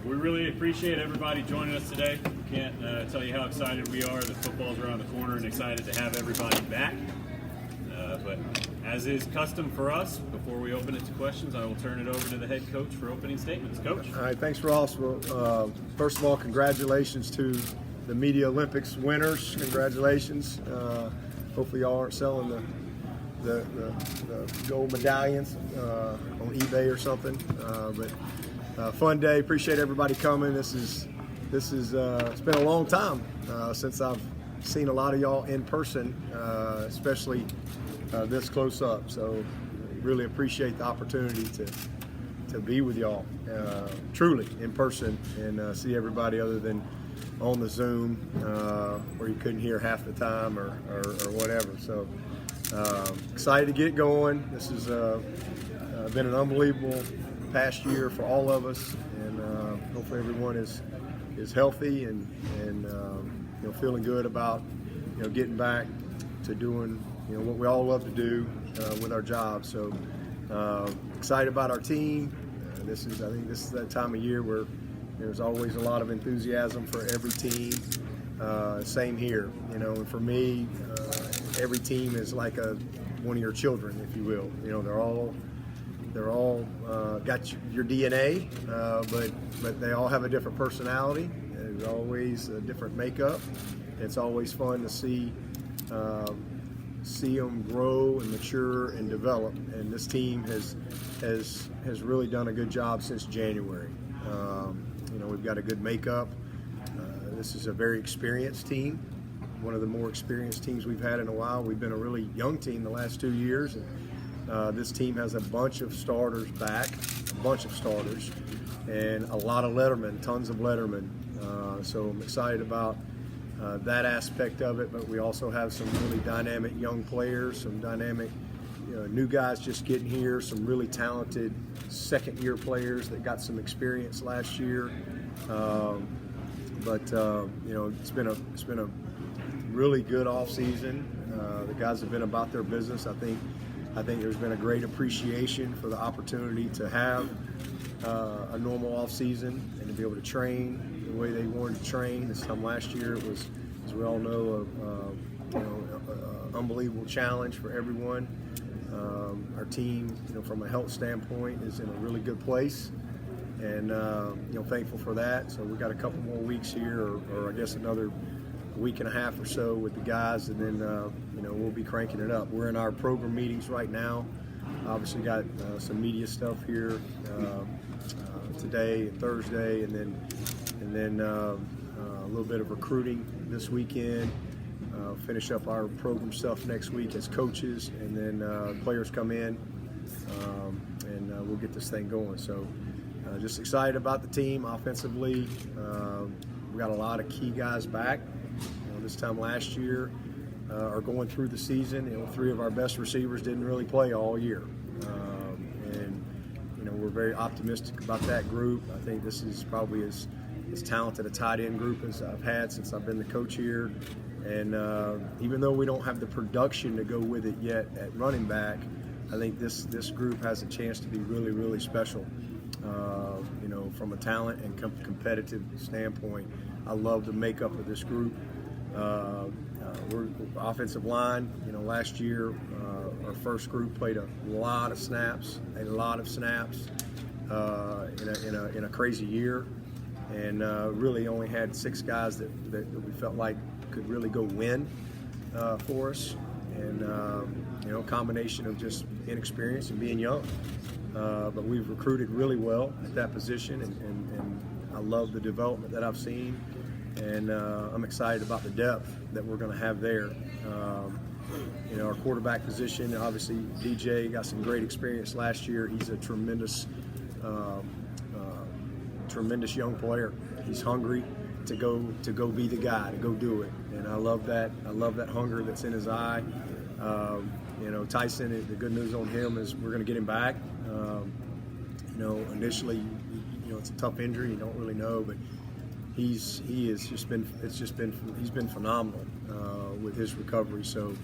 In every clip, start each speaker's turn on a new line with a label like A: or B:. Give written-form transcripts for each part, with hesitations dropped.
A: We really appreciate everybody joining us today. Can't tell you how excited we are that football's around the corner and excited to have everybody back. But as is custom for us, before we open it to questions, I will turn it over to the head coach for opening statements. Coach.
B: All right, thanks, Ross. Well, first of all, congratulations to the Media Olympics winners. Congratulations. Hopefully y'all aren't selling the gold medallions on eBay or something. But fun day. Appreciate everybody coming. It's been a long time since I've seen a lot of y'all in person, especially this close up. So really appreciate the opportunity to be with y'all truly in person and see everybody other than on the Zoom where you couldn't hear half the time or whatever. So excited to get going. This has been an unbelievable past year for all of us, and hopefully everyone is healthy and feeling good about getting back to doing what we all love to do with our jobs. So excited about our team. I think this is that time of year where there's always a lot of enthusiasm for every team. Same here, and for me, every team is like one of your children, if you will. They're all got your DNA, but they all have a different personality. There's always a different makeup. It's always fun to see them grow and mature and develop. And this team has really done a good job since January. We've got a good makeup. This is a very experienced team, one of the more experienced teams we've had in a while. We've been a really young team the last 2 years. And, this team has a bunch of starters back, and a lot of lettermen, tons of lettermen. So I'm excited about that aspect of it, but we also have some really dynamic young players, some dynamic new guys just getting here, some really talented second-year players that got some experience last year. But it's been a really good off season. The guys have been about their business. I think there's been a great appreciation for the opportunity to have a normal off season and to be able to train the way they wanted to train. This time last year it was, as we all know, an unbelievable challenge for everyone. Our team, from a health standpoint, is in a really good place, and thankful for that. So we've got a couple more weeks here, or I guess another week and a half or so with the guys, and then we'll be cranking it up. We're in our program meetings right now. Obviously got some media stuff here today and Thursday, and then a little bit of recruiting this weekend. Finish up our program stuff next week as coaches, and then players come in, and we'll get this thing going. So just excited about the team offensively. We got a lot of key guys back. This time last year, are going through the season. 3 of our best receivers didn't really play all year, and we're very optimistic about that group. I think this is probably as talented a tight end group as I've had since I've been the coach here. And even though we don't have the production to go with it yet at running back, I think this group has a chance to be really, really special. From a talent and competitive standpoint, I love the makeup of this group. We're offensive line. Last year our first group played a lot of snaps in a crazy year, and really only had 6 guys that we felt like could really go win for us, and a combination of just inexperience and being young. But we've recruited really well at that position, and I love the development that I've seen, and I'm excited about the depth that we're going to have there. Our quarterback position, obviously DJ got some great experience last year. He's a tremendous young player. He's hungry to go be the guy, to go do it, and I love that hunger that's in his eye. Tyson, the good news on him is we're going to get him back. Initially, it's a tough injury. You don't really know, but he's been phenomenal with his recovery. So,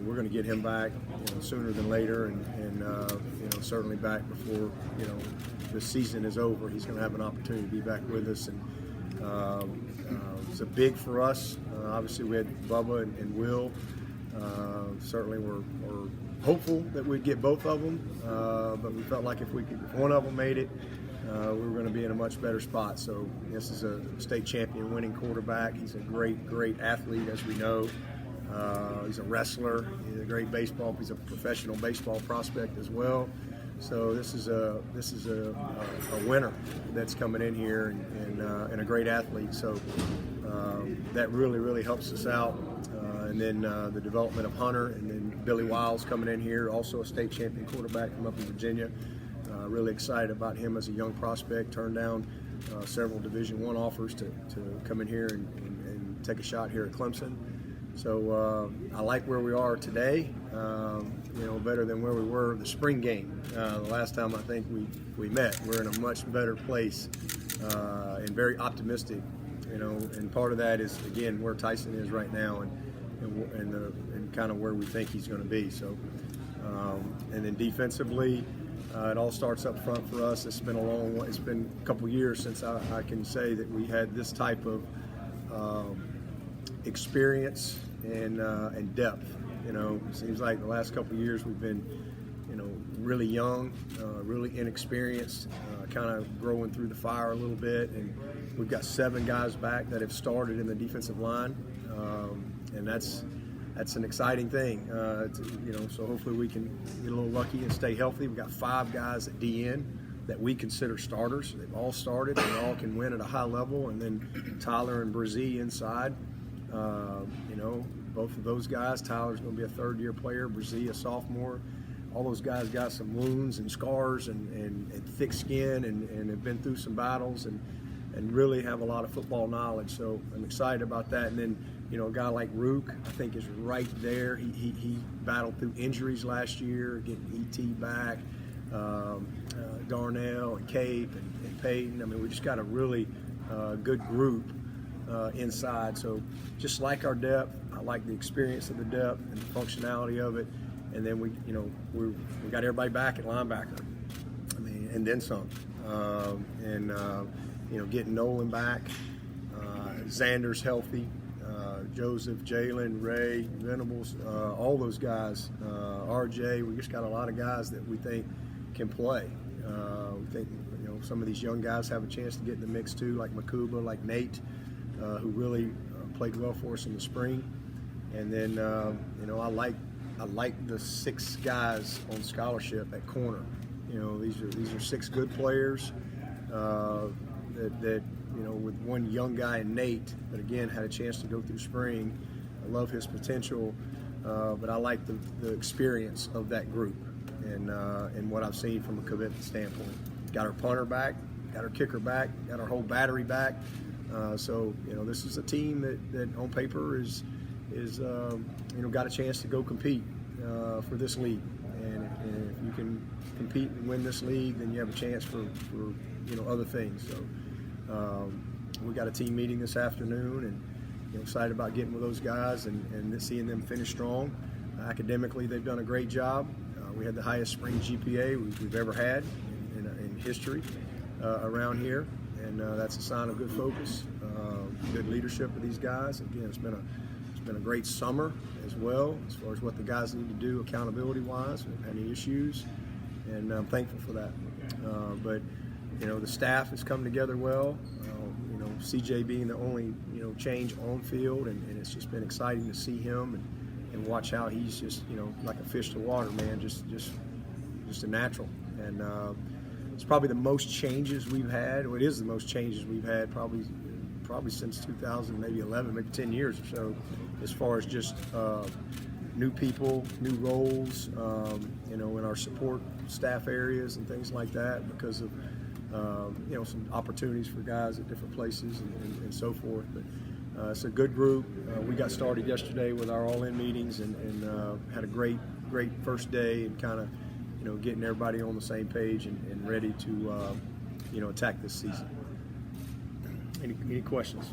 B: we're going to get him back sooner than later, and certainly back before the season is over. He's going to have an opportunity to be back with us, and it's a big for us. Obviously, we had Bubba and Will. Certainly, we're hopeful that we'd get both of them, but we felt like if one of them made it, we were going to be in a much better spot. So this is a state champion winning quarterback. He's a great athlete, as we know. He's a wrestler. He's a great baseball. He's a professional baseball prospect as well. So this is a winner that's coming in here, and a great athlete. So that really helps us out. And then the development of Hunter, and then Billy Wiles coming in here, also a state champion quarterback from up in Virginia. Really excited about him as a young prospect. Turned down several Division I offers to come in here and take a shot here at Clemson. So I like where we are today, better than where we were the spring game. The last time I think we met, we're in a much better place and very optimistic, and part of that is, again, where Tyson is right now and kind of where we think he's going to be. So, and then defensively, it all starts up front for us. It's been a couple years since I can say that we had this type of experience and depth. It seems like the last couple of years we've been, really young, really inexperienced, kind of growing through the fire a little bit. And we've got 7 guys back that have started in the defensive line, and that's an exciting thing. So hopefully we can get a little lucky and stay healthy. We've got 5 guys at DN that we consider starters. They've all started. They all can win at a high level. And then Tyler and Brzee inside. Both of those guys. Tyler's going to be a third-year player. Brzee a sophomore. All those guys got some wounds and scars and thick skin and have been through some battles and really have a lot of football knowledge. So I'm excited about that. And then, a guy like Rook, I think, is right there. He battled through injuries last year, getting ET back, Darnell and Cape and Peyton. I mean, we just got a really good group inside. So just like our depth, I like the experience of the depth and the functionality of it. And then we got everybody back at linebacker. I mean, and then some. Getting Nolan back, Xander's healthy, Joseph, Jalen, Ray, Venables, all those guys, RJ. We just got a lot of guys that we think can play. We think some of these young guys have a chance to get in the mix too, like Makuba, like Nate, who really played well for us in the spring. And then I like the 6 guys on scholarship at corner. These are 6 good players that with one young guy in Nate that again had a chance to go through spring. I love his potential, but I like the experience of that group and what I've seen from a commitment standpoint. Got our punter back, got our kicker back, got our whole battery back. So this is a team that on paper is got a chance to go compete for this league. And if you can compete and win this league, then you have a chance for other things. So we got a team meeting this afternoon, and excited about getting with those guys and seeing them finish strong. Academically, they've done a great job. We had the highest spring GPA we've ever had in history around here, and that's a sign of good focus, good leadership of these guys. Again, it's been a great summer as well as far as what the guys need to do accountability-wise. We haven't had any issues, and I'm thankful for that. But the staff has come together well. CJ being the only change on field, and it's just been exciting to see him and watch how he's just like a fish to water, man. Just a natural, and it's probably the most changes we've had. Well, it is the most changes we've had probably since 2000, maybe 11, maybe 10 years or so, as far as just new people, new roles, in our support staff areas and things like that, because of some opportunities for guys at different places and so forth. But it's a good group. We got started yesterday with our all-in meetings and had a great first day, and kind of getting everybody on the same page and ready to attack this season. Any questions?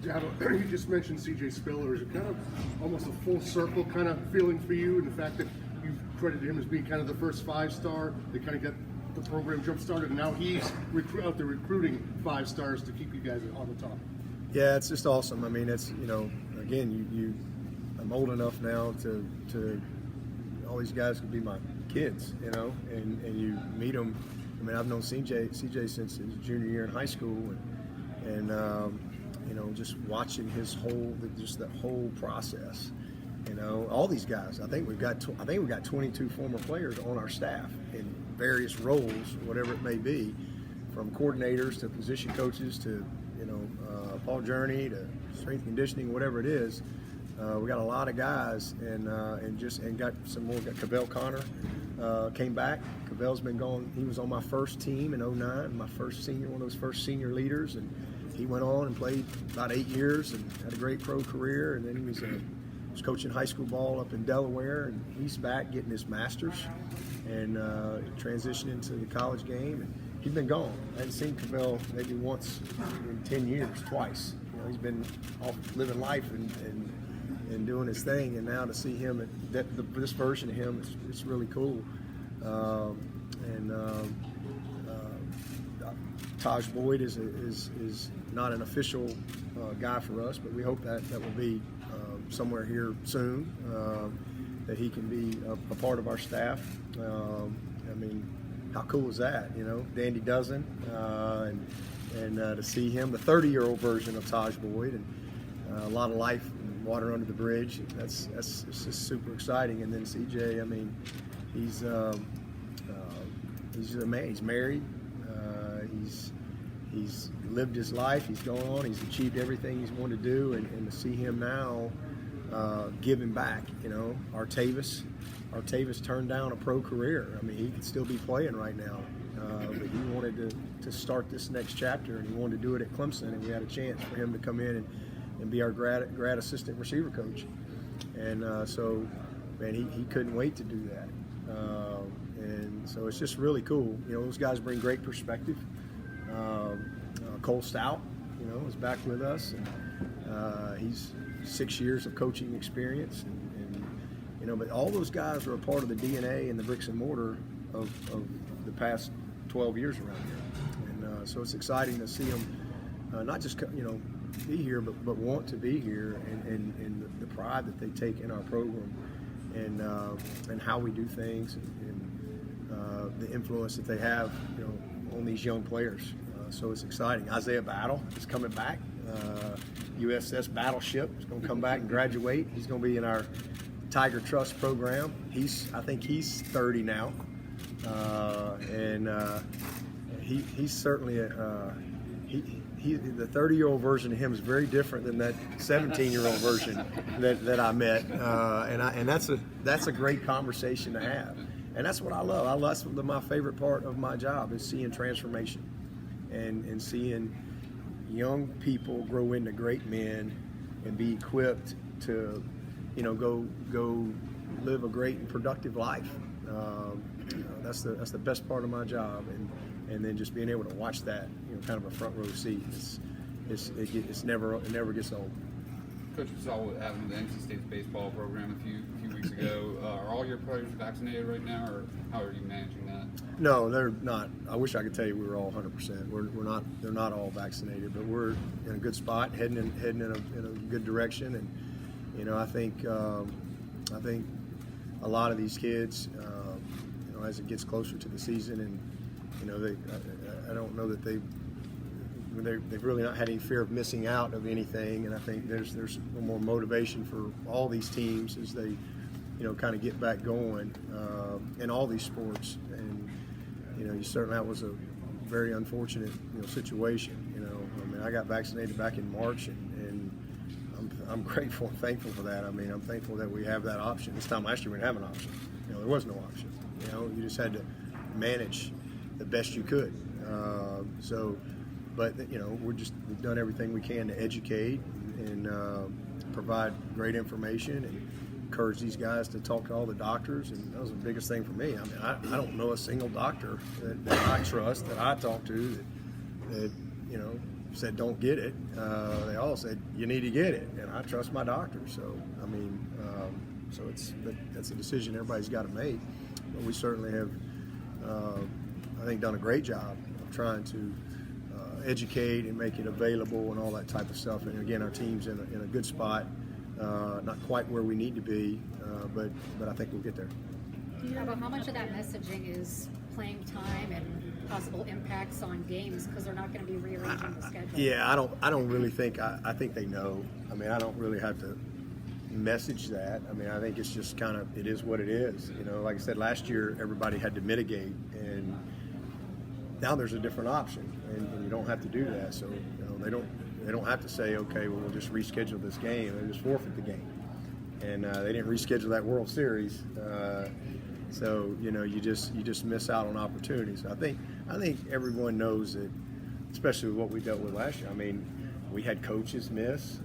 C: Dabo, you just mentioned C.J. Spiller. Is it kind of almost a full circle kind of feeling for you, and the fact that you've credited him as being kind of the first 5-star that kind of got the program jump started, and now he's out there recruiting 5 stars to keep you guys on the top?
B: Yeah, it's just awesome. I mean, it's, again, I'm old enough now to all these guys could be my kids, and you meet them. I mean, I've known CJ since his junior year in high school, and just watching that whole process. All these guys. I think we've got 22 former players on our staff in various roles, whatever it may be, from coordinators to position coaches to Paul Journey to strength conditioning, whatever it is. We got a lot of guys, and got some more. Got Cavell Connor came back. Cavell's been gone. He was on my first team in '09, my first senior, one of those first senior leaders, and he went on and played about 8 years and had a great pro career. And then he was coaching high school ball up in Delaware, and he's back getting his master's and transitioning to the college game. And he's been gone. I hadn't seen Cavell maybe once in 10 years, twice. He's been off living life and doing his thing, and now to see him this version of him, it's really cool. Taj Boyd is not an official guy for us, but we hope that will be somewhere here soon, that he can be a part of our staff. I mean, how cool is that? Dandy Dozen, and to see him, the 30-year-old version of Taj Boyd, and a lot of life and water under the bridge. It's just super exciting. And then CJ, I mean, he's a man. He's married. He's lived his life. He's going on. He's achieved everything he's wanted to do, and to see him now giving back. Artavis turned down a pro career. I mean, he could still be playing right now, but he wanted to start this next chapter, and he wanted to do it at Clemson, and we had a chance for him to come in and be our grad assistant receiver coach. And so, man, he couldn't wait to do that. And so it's just really cool. Those guys bring great perspective. Cole Stout, is back with us, and he's 6 years of coaching experience, and but all those guys are a part of the DNA and the bricks and mortar of the past 12 years around here, and so it's exciting to see them not just be here, but want to be here, and the pride that they take in our program, and how we do things, and the influence that they have, on these young players. So it's exciting. Isaiah Battle is coming back. USS Battleship is going to come back and graduate. He's going to be in our Tiger Trust program. I think he's 30 now, and he's certainly the 30-year-old version of him is very different than that 17-year-old version that I met, and that's a great conversation to have, and that's what I love. That's my favorite part of my job is seeing transformation, and seeing young people grow into great men and be equipped to, go live a great and productive life. That's the best part of my job, and then just being able to watch that, kind of a front row seat. It never gets old.
D: Coach, we saw what happened with the NC State's baseball program a few weeks ago. Are all your players vaccinated right now, or how are you managing that?
B: No, they're not. I wish I could tell you we were all 100%. We're not. They're not all vaccinated, but we're in a good spot, heading in a good direction, and I think a lot of these kids, as it gets closer to the season, and I don't know that they've really not had any fear of missing out of anything, and I think there's more motivation for all these teams as they kind of get back going in all these sports. And that was a very unfortunate situation. I mean, I got vaccinated back in March, and I'm grateful and thankful for that. I mean, I'm thankful that we have that option. This time last year we didn't have an option. There was no option. You just had to manage the best you could. But we've done everything we can to educate and provide great information and encourage these guys to talk to all the doctors, and that was the biggest thing for me. I mean, I don't know a single doctor that I trust, that I talk to, that said don't get it. They all said you need to get it, and I trust my doctor. So I mean, so that's a decision everybody's got to make. But we certainly have, I think, done a great job of trying to educate and make it available and all that type of stuff. And again, our team's in a good spot. Not quite where we need to be, but I think we'll get there.
E: Dabo, how much of that messaging is playing time and possible impacts on games because they're not going to be rearranging the schedule?
B: Yeah, I don't really think. I think they know. I mean, I don't really have to message that. I mean, I think it's just kind of, it is what it is. You know, like I said, last year everybody had to mitigate, and now there's a different option, and you don't have to do that. So you know, they don't have to say, okay, well, we'll just reschedule this game. They just forfeit the game, and they didn't reschedule that World Series. So you know, you just miss out on opportunities. I think everyone knows that, especially with what we dealt with last year. I mean, we had coaches miss,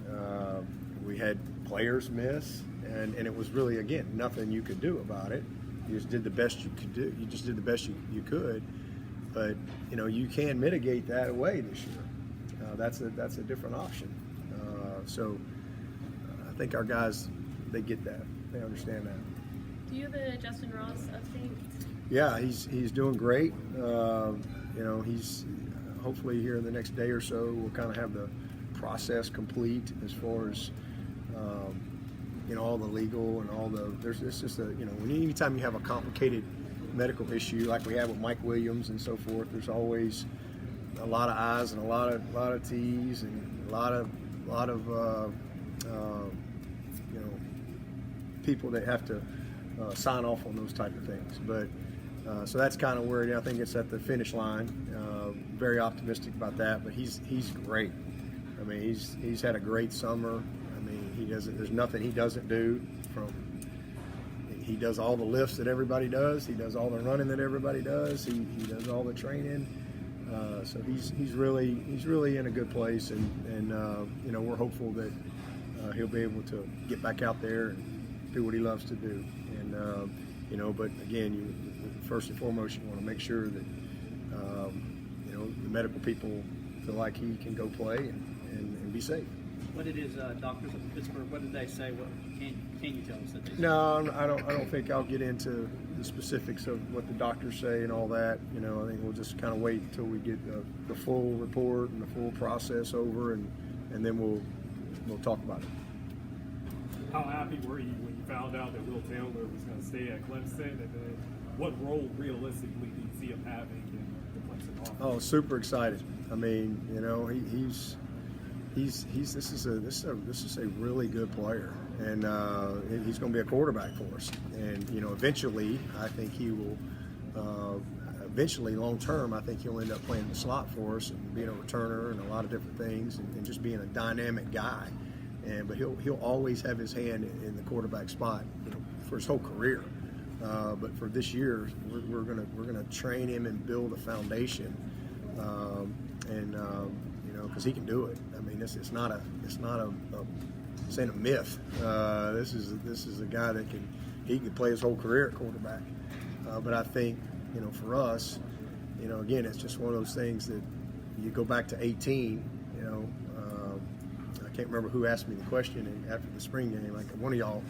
B: we had players miss, and it was really, again, nothing you could do about it. You just did the best you could do. You just did the best you could. But you know, you can mitigate that away this year. That's a different option. So I think our guys, they get that. They understand that.
F: Do you have a Justin Ross update?
B: Yeah, he's doing great. You know, he's hopefully here in the next day or so we'll kind of have the process complete as far as you know, all the legal and all the. It's just you know, anytime you have a complicated medical issue like we have with Mike Williams and so forth, there's always a lot of I's and a lot of T's and a lot of you know, people that have to sign off on those type of things. But so that's kind of where I think it's at the finish line. Very optimistic about that. But he's great. I mean, he's had a great summer. I mean, there's nothing he doesn't do. He does all the lifts that everybody does. He does all the running that everybody does. He does all the training. So he's really in a good place, and you know, we're hopeful that he'll be able to get back out there and do what he loves to do. And you know, but again, you first and foremost, you want to make sure that you know, the medical people feel like he can go play and be safe.
G: What did his doctors in Pittsburgh? What did they say? What can you tell us that they said?
B: No, I don't think I'll get into the specifics of what the doctors say and all that. You know, I think we'll just kind of wait until we get the full report and the full process over, and then we'll talk about it.
H: How happy were you when you found out that Will Chandler was going to stay at Clemson, and then what role realistically do you see him having in the Clemson offense?
B: Oh, super excited. I mean, you know, this is a really good player, and he's going to be a quarterback for us. And you know, eventually, I think he will. Eventually, long term, I think he'll end up playing the slot for us and being a returner and a lot of different things, and just being a dynamic guy. But he'll always have his hand in the quarterback spot, you know, for his whole career. But for this year, we're gonna train him and build a foundation, you know, because he can do it. I mean, it's not a myth. This is a guy that he can play his whole career at quarterback. But I think, you know, for us, you know, again, it's just one of those things that you go back to 18, you know. I can't remember who asked me the question after the spring game. Like, one of y'all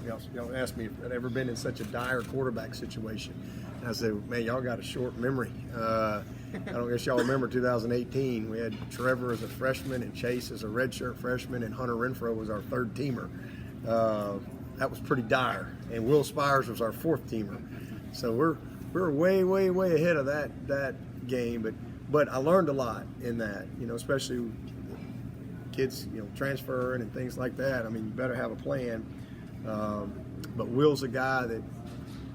B: asked me if I'd ever been in such a dire quarterback situation. And I said, man, y'all got a short memory. I don't guess y'all remember 2018. We had Trevor as a freshman and Chase as a redshirt freshman, and Hunter Renfro was our third teamer. That was pretty dire. And Will Spires was our fourth teamer. So we're way ahead of that game. But I learned a lot in that, you know, especially kids, you know, transferring and things like that. I mean, you better have a plan. But Will's a guy that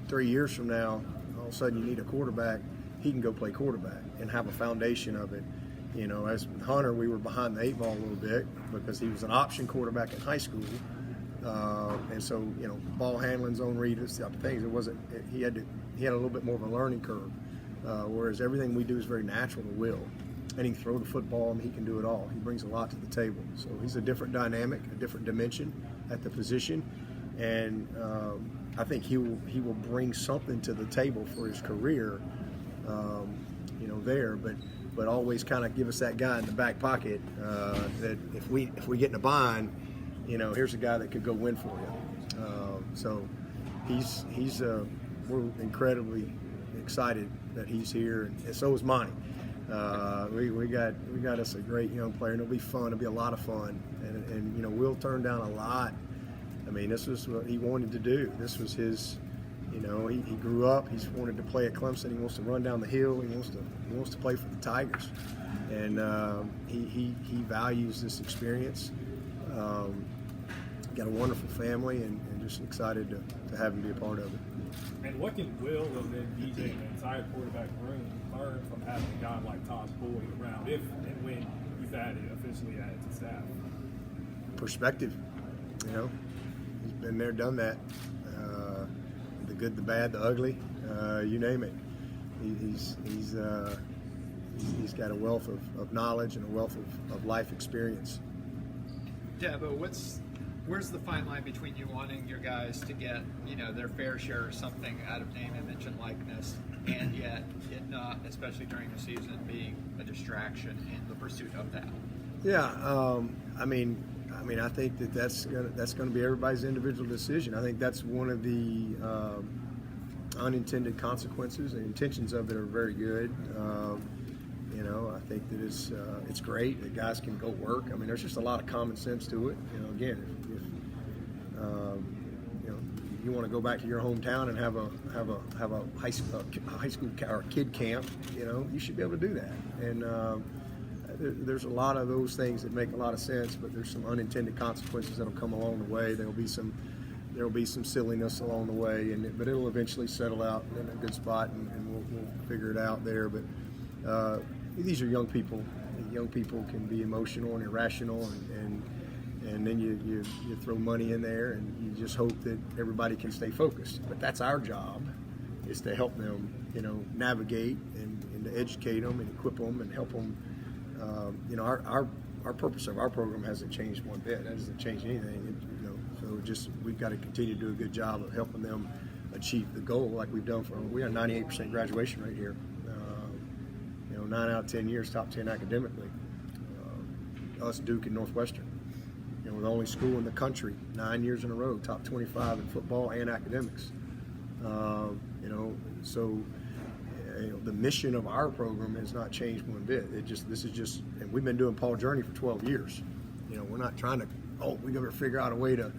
B: 3 years from now, all of a sudden you need a quarterback, he can go play quarterback and have a foundation of it. You know, as Hunter, we were behind the 8 ball a little bit because he was an option quarterback in high school. And so, you know, ball handling, zone read, this type of things. He had a little bit more of a learning curve. Whereas everything we do is very natural to Will. And he can throw the football, and he can do it all. He brings a lot to the table. So he's a different dynamic, a different dimension at the position. And I think he will bring something to the table for his career, you know, there. But but always kind of give us that guy in the back pocket that if we get in a bind, here's a guy that could go win for you. So we're incredibly excited that he's here, and so is Monty. We got us a great young player, and it'll be fun. It'll be a lot of fun, and Will turned down a lot. I mean, this was what he wanted to do. This was his. He grew up. He's wanted to play at Clemson. He wants to run down the hill. He wants to play for the Tigers, and he values this experience. Got a wonderful family, and just excited to have him be a part of it.
H: And what can Will and then DJ and the entire quarterback room learn from having a guy like Todd Boyd around if and when he's officially added to staff?
B: Perspective. He's been there, done that. The good, the bad, the ugly, you name it. He's got a wealth of knowledge and a wealth of life experience.
I: Dabo, where's the fine line between you wanting your guys to get, their fair share or something out of name, image, and likeness, and yet it not, especially during the season, being a distraction in the pursuit of that?
B: Yeah, I think that's gonna be everybody's individual decision. I think that's one of the unintended consequences. The intentions of it are very good. I think that it's great that guys can go work. I mean, there's just a lot of common sense to it. Again, if you want to go back to your hometown and have a high school or kid camp, you should be able to do that. And there's a lot of those things that make a lot of sense, but there's some unintended consequences that'll come along the way. There'll be some silliness along the way, but it'll eventually settle out in a good spot, and we'll figure it out there. But these are young people. Young people can be emotional and irrational, and then you throw money in there, and you just hope that everybody can stay focused. But that's our job, is to help them, navigate and to educate them and equip them and help them. Our purpose of our program hasn't changed one bit. That doesn't change anything. So we've got to continue to do a good job of helping them achieve the goal, like we've done we got 98% graduation rate here. 9 out of 10 years, top 10 academically. Us, Duke, and Northwestern. We're the only school in the country 9 years in a row, top 25 in football and academics. So the mission of our program has not changed one bit. And we've been doing Paul Journey for 12 years. We're not trying to, we got to figure out a way to.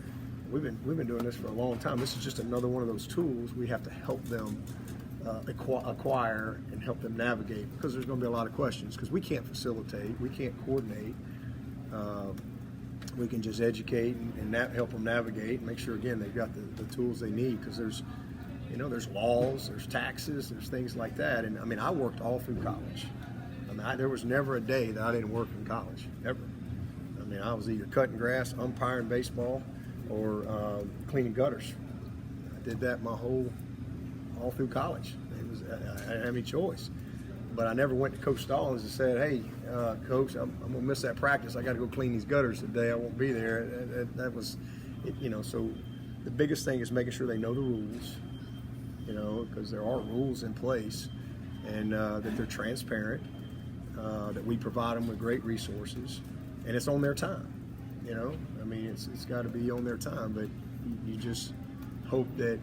B: We've been doing this for a long time. This is just another one of those tools we have to help them acquire and help them navigate, because there's going to be a lot of questions, because we can't facilitate, we can't coordinate. We can just educate and help them navigate and make sure, again, they've got the tools they need, because there's laws, there's taxes, there's things like that. And I worked all through college. There was never a day that I didn't work in college, ever. I was either cutting grass, umpiring baseball, or cleaning gutters. I did that all through college. I didn't have any choice. But I never went to Coach Stallings and said, "Hey, Coach, I'm going to miss that practice. I got to go clean these gutters today. I won't be there." That was, So the biggest thing is making sure they know the rules, because there are rules in place, and that they're transparent, that we provide them with great resources, and it's on their time. It's got to be on their time. But you just hope that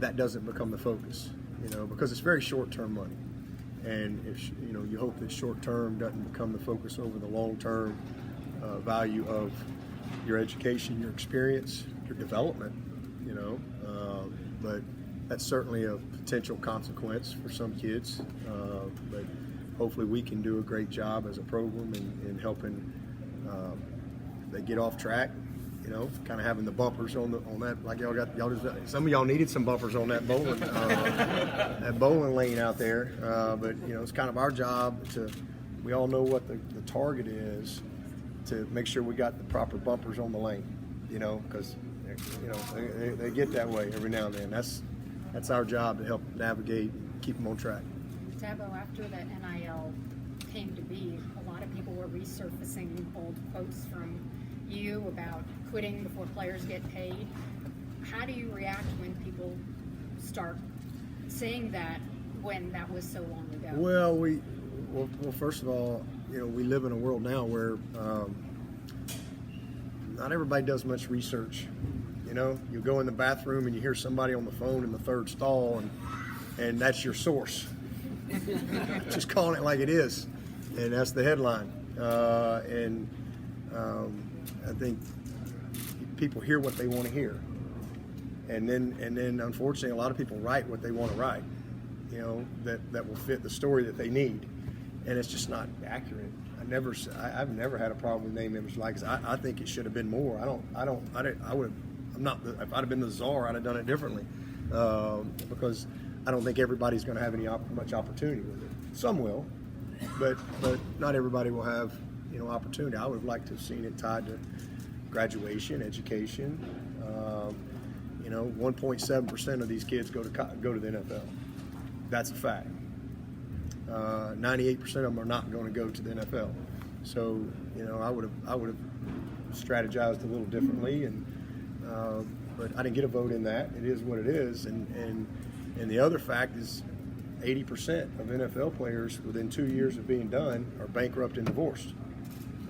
B: that doesn't become the focus. Because it's very short-term money, and if you hope that short-term doesn't become the focus over the long-term value of your education, your experience, your development. But that's certainly a potential consequence for some kids. But hopefully, we can do a great job as a program in helping they get off track. Kind of having the bumpers on that, like y'all just some of y'all needed some bumpers on that bowling lane out there. But it's kind of our job we all know what the target is, to make sure we got the proper bumpers on the lane. Because they get that way every now and then. That's our job, to help navigate and keep them on track.
E: Dabo, after that NIL came to be, a lot of people were resurfacing old quotes from you about quitting before players get paid. How do you react when people start saying that when that was so long ago?
B: Well, first of all, we live in a world now where not everybody does much research. You go in the bathroom and you hear somebody on the phone in the third stall, and that's your source. Just calling it like it is, and that's the headline. I think people hear what they want to hear, and then unfortunately, a lot of people write what they want to write. That will fit the story that they need, and it's just not accurate. I've never had a problem with name, image, likeness. I think it should have been more. If I'd have been the czar, I'd have done it differently, because I don't think everybody's going to have much opportunity with it. Some will, but not everybody will have opportunity. I would have liked to have seen it tied to graduation, education. 1.7% of these kids go to the NFL. That's a fact. 98% of them are not going to go to the NFL. So I would have strategized a little differently, but I didn't get a vote in that. It is what it is, and the other fact is 80% of NFL players within 2 years of being done are bankrupt and divorced.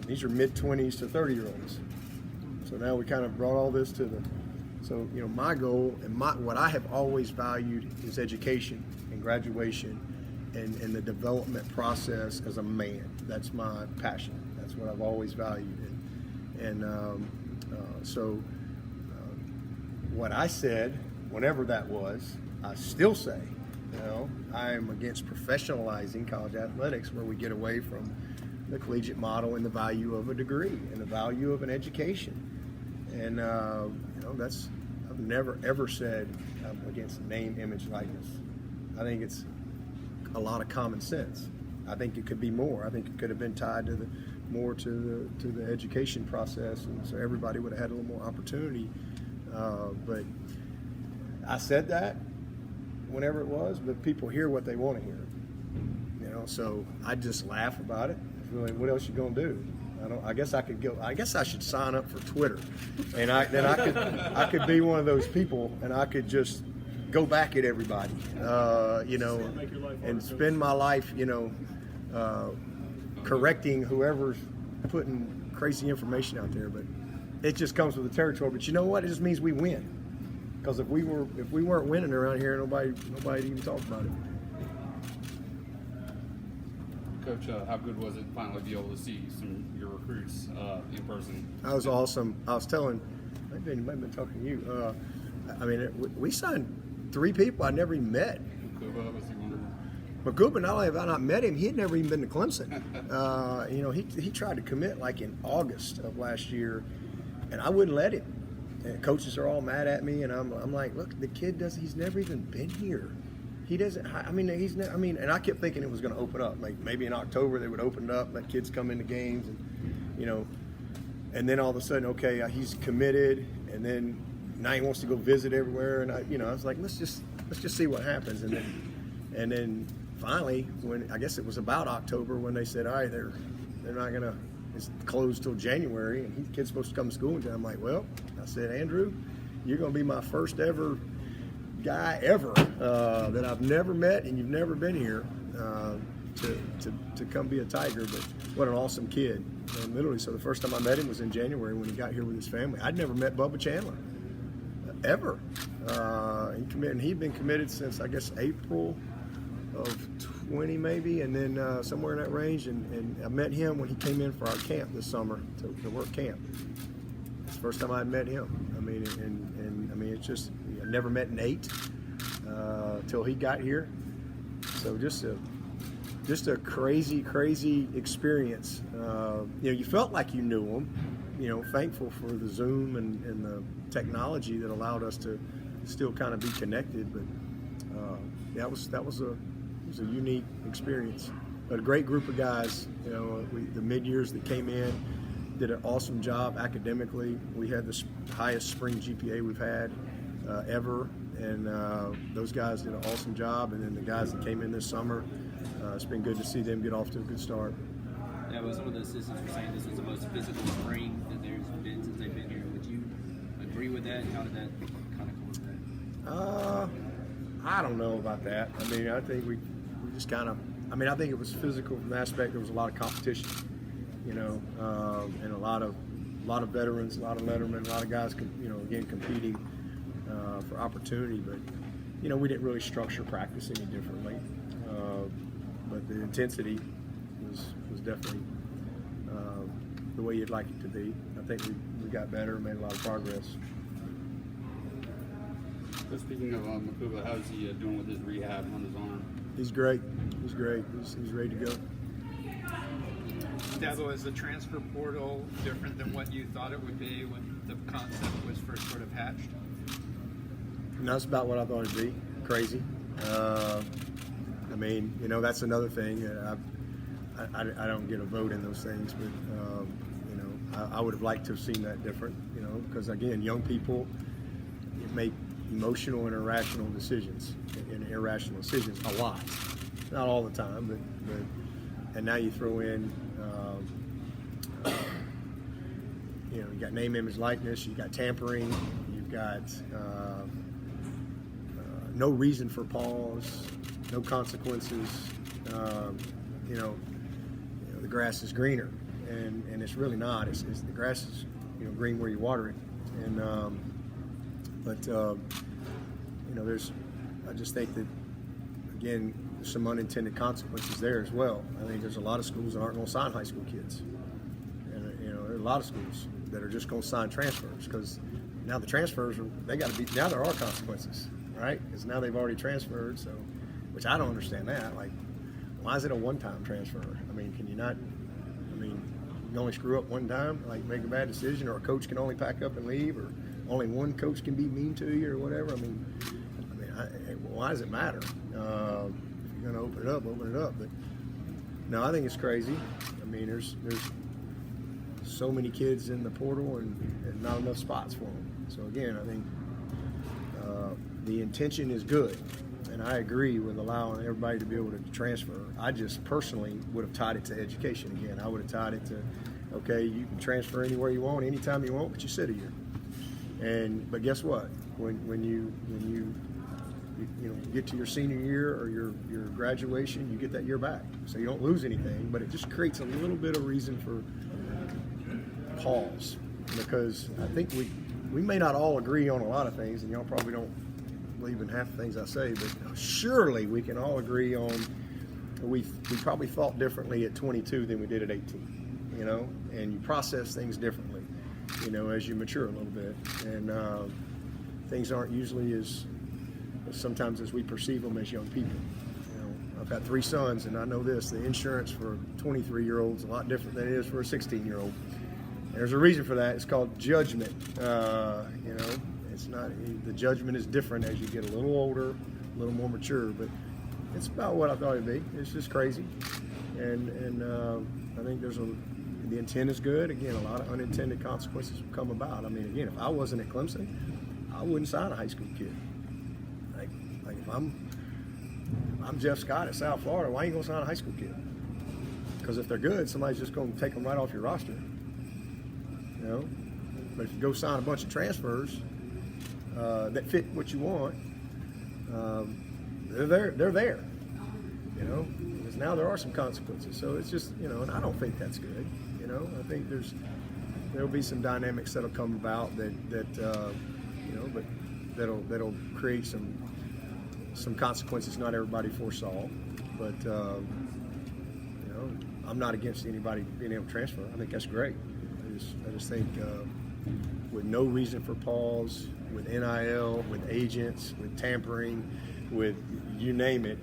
B: These are mid-20s to 30-year-olds. So now we kind of brought all this to my goal and what I have always valued is education and graduation and the development process as a man. That's my passion. That's what I've always valued. What I said, whenever that was, I still say, I am against professionalizing college athletics, where we get away from the collegiate model and the value of a degree and the value of an education. And I've never ever said I'm against name, image, likeness. I think it's a lot of common sense. I think it could be more. I think it could have been tied to the education process, and so everybody would have had a little more opportunity. But I said that whenever it was, but people hear what they want to hear. So I just laugh about it. Really, what else you gonna do? I guess I could go. I guess I should sign up for Twitter, and I could be one of those people, and I could just go back at everybody, and spend my life, correcting whoever's putting crazy information out there. But it just comes with the territory. But you know what? It just means we win. Because if we weren't winning around here, nobody even talked about it.
D: Coach, how good was it finally be able to see some of your recruits in person?
B: That was awesome. I was telling, I might have been talking to you. We signed 3 people I never even met. McCuba, not only have I not met him, he had never even been to Clemson. He tried to commit like in August of last year, and I wouldn't let him. And coaches are all mad at me, and I'm like, look, the kid he's never even been here. He doesn't. And I kept thinking it was going to open up. Like maybe in October they would open it up, let kids come into games, and then all of a sudden, okay, he's committed, and then now he wants to go visit everywhere, and I was like, let's just see what happens, and then finally, when I guess it was about October when they said, all right, they're not going to. It's closed till January, and kid's supposed to come to school. And I'm like, well, I said, Andrew, you're going to be my first ever guy ever that I've never met, and you've never been here to come be a Tiger. But what an awesome kid! And literally, so the first time I met him was in January when he got here with his family. I'd never met Bubba Chandler ever. He'd been committed since I guess April of 20 maybe, and then somewhere in that range, and I met him when he came in for our camp this summer to work camp. It's the first time I had met him. It's just, I never met Nate till he got here. So just a crazy experience. You felt like you knew him. Thankful for the Zoom and the technology that allowed us to still kind of be connected. But that was a unique experience. But a great group of guys. The mid-years that came in did an awesome job academically. We had the highest spring GPA we've had ever, and those guys did an awesome job. And then the guys that came in this summer, it's been good to see them get off to a good start.
G: Yeah, well, some of the assistants were saying this was the most physical spring that there's been since they've been here. Would you agree with that? How did that kind of come with that?
B: I don't know about that. I mean, I think we just kind of. I mean, I think it was physical from the aspect there was a lot of competition, you know, and a lot of veterans, a lot of lettermen, a lot of guys, you know, again competing for opportunity. But you know, we didn't really structure practice any differently. But the intensity was definitely the way you'd like it to be. I think we got better, made a lot of progress.
D: So speaking of Makuba, how's he doing with his rehab on his arm?
B: He's great. He's great. He's ready to go.
I: Dabo, is the transfer portal different than what you thought it would be when the concept was first sort of hatched?
B: And that's about what I thought it'd be. Crazy. I mean, you know, that's another thing. I don't get a vote in those things, but you know, I would have liked to have seen that different. You know, because again, young people make emotional and irrational decisions, a lot, not all the time, but and now you throw in, you know, you got name, image, likeness, you got tampering, you've got no reason for pause, no consequences. You know, the grass is greener, and it's really not. It's the grass is, you know, green where you water it, and but you know, I just think that again, there's some unintended consequences there as well. I think there's a lot of schools that aren't going to sign high school kids, and you know, there are a lot of schools that are just going to sign transfers because now the transfers now there are consequences, right? Because now they've already transferred, so which I don't understand that. Like, why is it a one-time transfer? I mean, can you not? I mean, you can only screw up one time, like make a bad decision, or a coach can only pack up and leave, or only one coach can be mean to you, or whatever. I mean, why does it matter? If you're going to open it up. But no, I think it's crazy. I mean, there's so many kids in the portal and not enough spots for them. So again, I think the intention is good. And I agree with allowing everybody to be able to transfer. I just personally would have tied it to education again. I would have tied it to, okay, you can transfer anywhere you want, anytime you want, but you sit a year. But guess what? When you get to your senior year or your graduation, you get that year back. So you don't lose anything, but it just creates a little bit of reason for pause, because I think we may not all agree on a lot of things, and y'all probably don't believe in half the things I say, but surely we can all agree on we probably thought differently at 22 than we did at 18, you know, and you process things differently, you know, as you mature a little bit, and things aren't usually as sometimes as we perceive them as young people. You know, I've got 3 sons, and I know this: the insurance for a 23-year-old is a lot different than it is for a 16-year-old. There's a reason for that. It's called judgment. You know, it's not, the judgment is different as you get a little older, a little more mature. But it's about what I thought it'd be. It's just crazy, and I think the intent is good. Again, a lot of unintended consequences will come about. I mean, again, if I wasn't at Clemson, I wouldn't sign a high school kid. Like if I'm Jeff Scott at South Florida, why ain't you gonna sign a high school kid? Because if they're good, somebody's just gonna take them right off your roster. You know, but if you go sign a bunch of transfers that fit what you want, they're there. You know, because now there are some consequences. So it's just, you know, and I don't think that's good. You know, I think there'll be some dynamics that'll come about that you know, but that'll create some consequences not everybody foresaw. But you know, I'm not against anybody being able to transfer. I think that's great. I just think with no reason for pause, with NIL, with agents, with tampering, with you name it,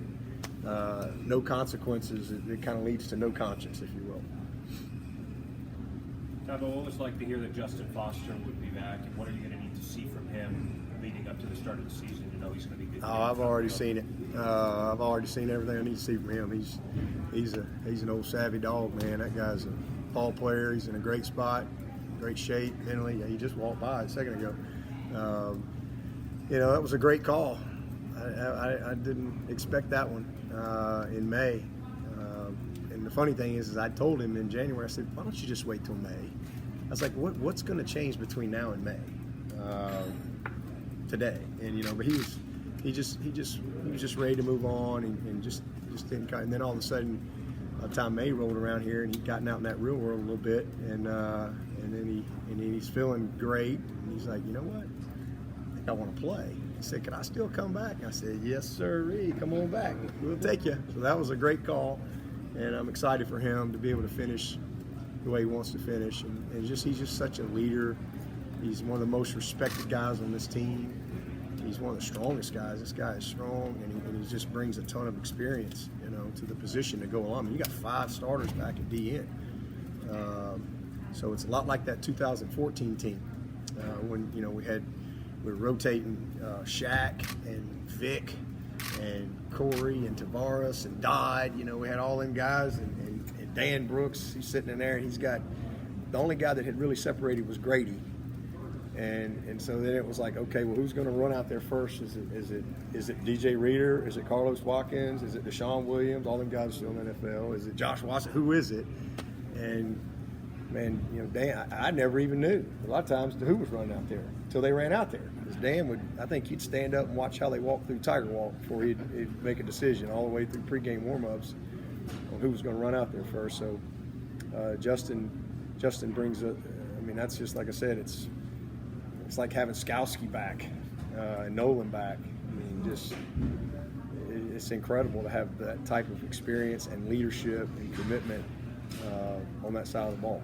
B: no consequences. It kind of leads to no conscience, if you will.
J: Dabo, what was it like to hear that Justin Foster would be back, and what are you going to need to see from him leading up to the start of the season to know he's going to be good?
B: Oh, I've already seen it. I've already seen everything I need to see from him. He's an old savvy dog, man. That guy's a ball player. He's in a great spot, great shape mentally. He just walked by a second ago. You know, that was a great call. I didn't expect that one in May. And the funny thing is I told him in January, I said, why don't you just wait till May? I was like, what's going to change between now and May? Today. And, you know, but he he was just ready to move on and just didn't kind. And then all of a sudden, time May rolled around here and he'd gotten out in that real world a little bit, and then he's feeling great. And he's like, you know what? I think I want to play. He said, can I still come back? I said, yes, sir. Come on back. We'll take you. So that was a great call, and I'm excited for him to be able to finish the way he wants to finish. And he's just such a leader. He's one of the most respected guys on this team. He's one of the strongest guys. This guy is strong, and he just brings a ton of experience, to the position to go along. I mean, you got 5 starters back at DN. So it's a lot like that 2014 team when we were rotating Shaq and Vic and Corey and Tavares and Dodd. We had all them guys, and Dan Brooks. He's sitting in there, and he's got the only guy that had really separated was Grady. And so then it was like, okay, well, who's going to run out there first? Is it DJ Reader? Is it Carlos Watkins? Is it Deshaun Williams? All them guys are still in the NFL. Is it Josh Watson? Who is it? And man, Dan, I never even knew a lot of times who was running out there until they ran out there. Because Dan I think he'd stand up and watch how they walked through Tiger Walk before he'd make a decision all the way through pregame warm-ups on who was going to run out there first. So Justin brings that's just like I said, it's like having Skowski back and Nolan back. I mean, it's incredible to have that type of experience and leadership and commitment on that side of the ball.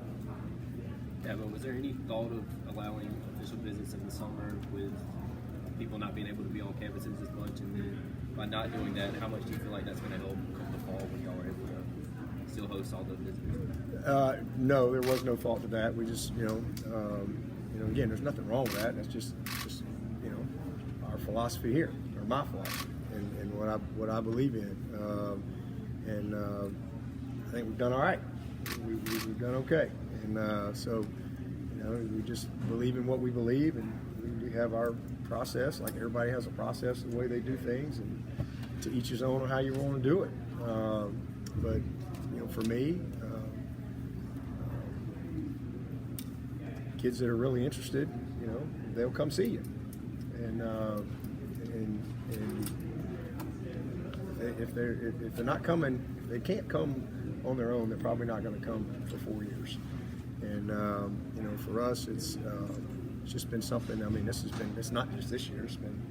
K: Yeah, but was there any thought of allowing official visits in the summer with people not being able to be on campuses as much? And then by not doing that, how much do you feel like that's going to help come the fall when y'all are able to still host all those visitors?
B: No, there was no thought to that. We just, again, there's nothing wrong with that. That's just our philosophy here, or my philosophy, and what I believe in. I think we've done all right. We've done okay, and so we just believe in what we believe, and we have our process. Like everybody has a process, the way they do things, and to each his own on how you want to do it. But for me. Kids that are really interested, they'll come see you, and if they're not coming, they can't come on their own. They're probably not going to come for 4 years, and for us, it's just been something. I mean, it's not just this year. It's been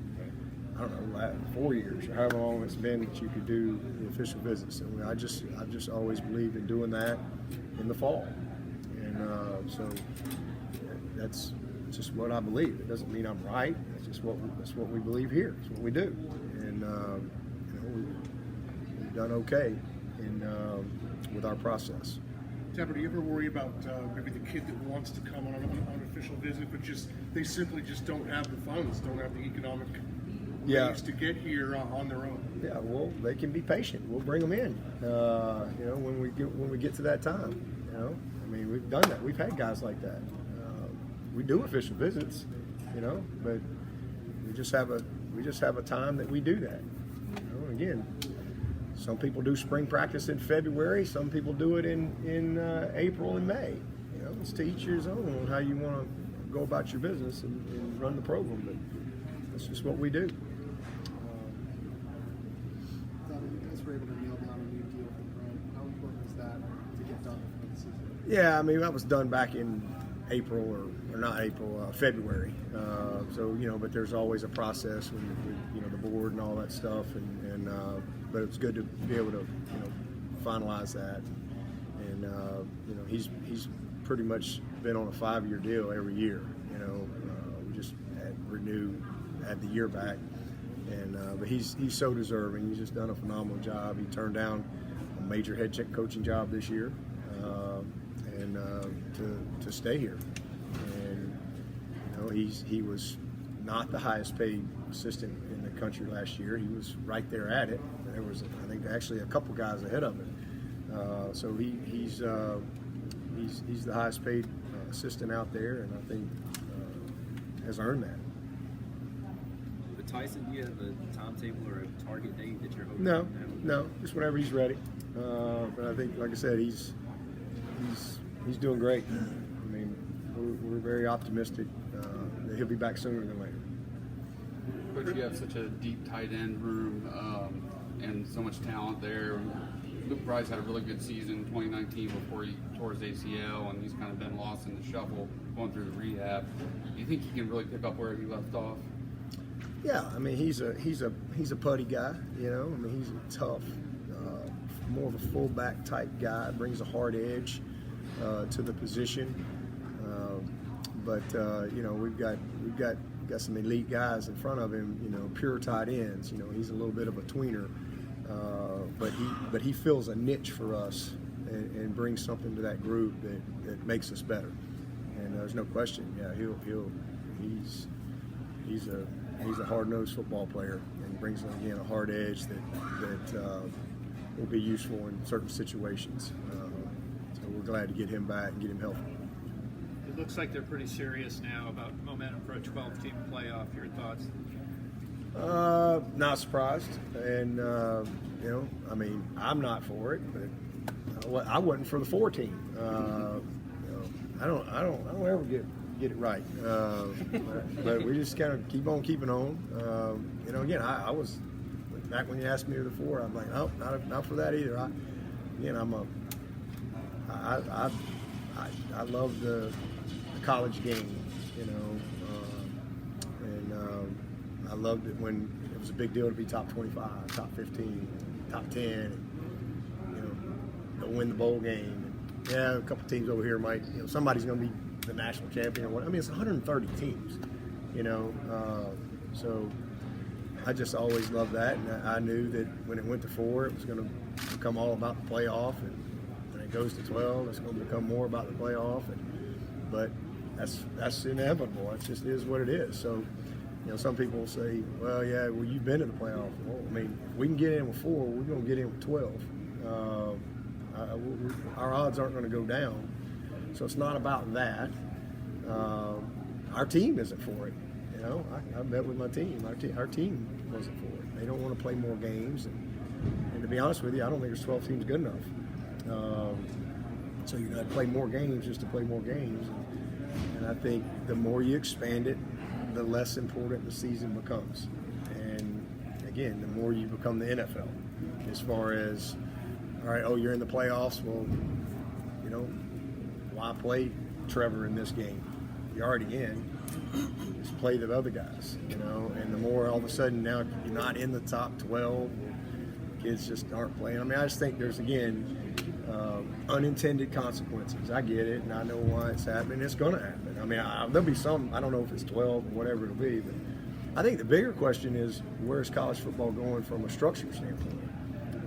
B: 4 years or however long it's been that you could do the official visits. And I've just always believed in doing that in the fall, and so. That's just what I believe. It doesn't mean I'm right. It's just what we believe here. It's what we do, and we've done okay with our process.
C: Dabo, do you ever worry about maybe the kid that wants to come on an official visit, but they simply just don't have the funds, don't have the economic ways to get here on their own?
B: Yeah, well, they can be patient. We'll bring them in. When we get to that time. I mean, we've done that. We've had guys like that. We do official visits, but we just have a time that we do that. Again, some people do spring practice in February. Some people do it in April and May. It's to each your own on how you want to go about your business and run the program. But that's just what we do.
L: You guys were able to nail down a new deal for Brent. How important is that to get done before the season?
B: Yeah, I mean that was done back in April or not April, February. But there's always a process with the board and all that stuff, but it's good to be able to finalize that. And he's pretty much been on a 5-year deal every year. We just had the year back, but he's so deserving. He's just done a phenomenal job. He turned down a major head coaching job this year. To stay here, and he was not the highest paid assistant in the country last year. He was right there at it. There was, I think, actually a couple guys ahead of him. So he's the highest paid assistant out there, and I think has earned that.
K: But Tyson, do you have a timetable or a target date that you're hoping?
B: No, just whenever he's ready. But I think, like I said, he's doing great. I mean, we're very optimistic that he'll be back sooner than later.
D: Coach, you have such a deep tight end room and so much talent there. Luke Bryce had a really good season in 2019 before he tore his ACL, and he's kind of been lost in the shuffle going through the rehab. Do you think he can really pick up where he left off?
B: Yeah, I mean he's a putty guy. You know, I mean he's a tough, more of a fullback type guy. Brings a hard edge to the position. But you know, we've got some elite guys in front of him. You know, pure tight ends. You know, he's a little bit of a tweener. But he fills a niche for us and brings something to that group that makes us better. And there's no question. Yeah, he's a hard-nosed football player and brings again a hard edge that will be useful in certain situations. So we're glad to get him back and get him healthy.
I: It looks like they're pretty serious now about momentum for a 12-team playoff. Your thoughts?
B: Not surprised, and you know, I mean, I'm not for it, but I wasn't for the 4-team. You know, I don't ever get it right, but we just kind of keep on keeping on. You know, again, I was back when you asked me before. I'm like, no, not for that either. I love the college game, you know, and I loved it when it was a big deal to be top 25, top 15, top 10, and, you know, go win the bowl game. And, yeah, a couple teams over here might, you know, somebody's going to be the national champion or what. I mean, it's 130 teams, you know, so I just always loved that, and I knew that when it went to 4, it was going to become all about the playoff, and when it goes to 12, it's going to become more about the playoff, but that's inevitable. It just is what it is. So, you know, some people say, well, yeah, well, you've been to the playoff. Well, I mean, if we can get in with 4, we're going to get in with 12. Our odds aren't going to go down. So it's not about that. Our team isn't for it. You know, I met with my team. Our team wasn't for it. They don't want to play more games. And to be honest with you, I don't think there's 12 teams good enough. So you got to play more games just to play more games. And I think the more you expand it, the less important the season becomes. And again, the more you become the NFL, as far as, all right, oh, you're in the playoffs, well, you know, why play Trevor in this game? You're already in. Just play the other guys, you know. And the more all of a sudden now you're not in the top 12, kids just aren't playing. I mean, I just think there's, again, unintended consequences. I get it, and I know why it's happening. It's going to happen. I mean, there'll be some, I don't know if it's 12 or whatever it'll be, but I think the bigger question is, where's college football going from a structure standpoint?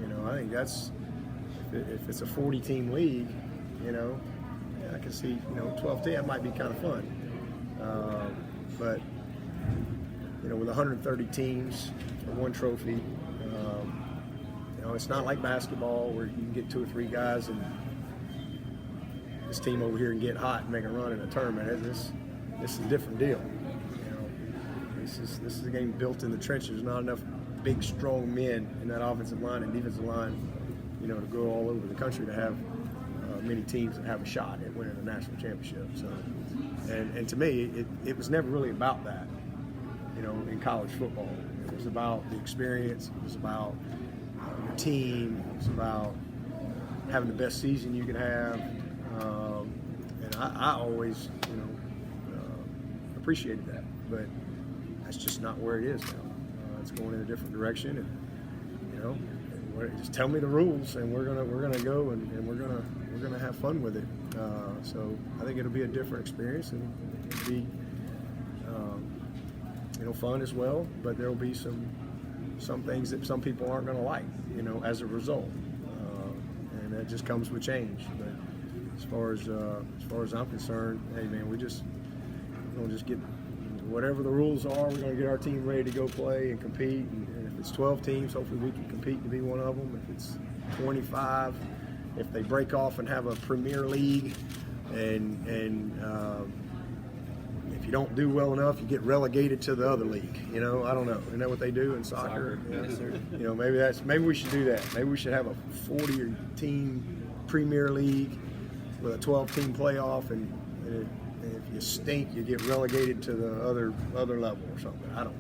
B: You know, I think that's, if it's a 40-team league, you know, I can see, you know, 12-team, that might be kind of fun. But, you know, with 130 teams for one trophy, you know, it's not like basketball where you can get 2 or 3 guys and this team over here can get hot and make a run in a tournament. This is a different deal. You know, this is a game built in the trenches. There's not enough big, strong men in that offensive line and defensive line, you know, to go all over the country to have many teams that have a shot at winning the national championship. So, and to me, it was never really about that, you know, in college football. It was about the experience. It was about your team. It was about having the best season you could have. And I always, you know, appreciated that. But that's just not where it is now. It's going in a different direction, and, you know, just tell me the rules, and we're gonna go and we're gonna have fun with it. So I think it'll be a different experience, and it'll be you know, fun as well. But there'll be some things that some people aren't going to like, you know, as a result, and that just comes with change. But as far as I'm concerned, hey man, we're gonna just get whatever the rules are. We're gonna get our team ready to go play and compete. And if it's 12 teams, hopefully we can compete to be one of them. If it's 25, if they break off and have a Premier League, and if you don't do well enough, you get relegated to the other league. You know, I don't know. Isn't that what they do in soccer?
D: Yes, sir.
B: You know, maybe we should do that. Maybe we should have a 40-team Premier League with a 12-team playoff, and if you stink, you get relegated to the other level or something. I don't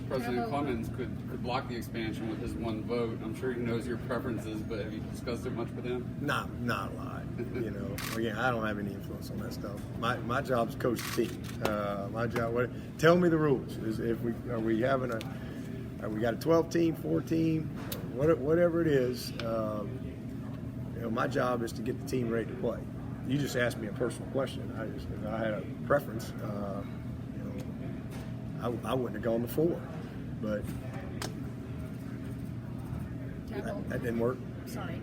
B: know.
D: President Clemens could block the expansion with his one vote. I'm sure he knows your preferences, but have you discussed it much with him?
B: Not a lot. You know, again, I don't have any influence on that stuff. My job is coach the team. My job. Tell me the rules. If we got a 12 team, 14, whatever it is. You know, my job is to get the team ready to play. You just asked me a personal question. If I had a preference, you know, I wouldn't have gone to 4, but that didn't work.
E: Sorry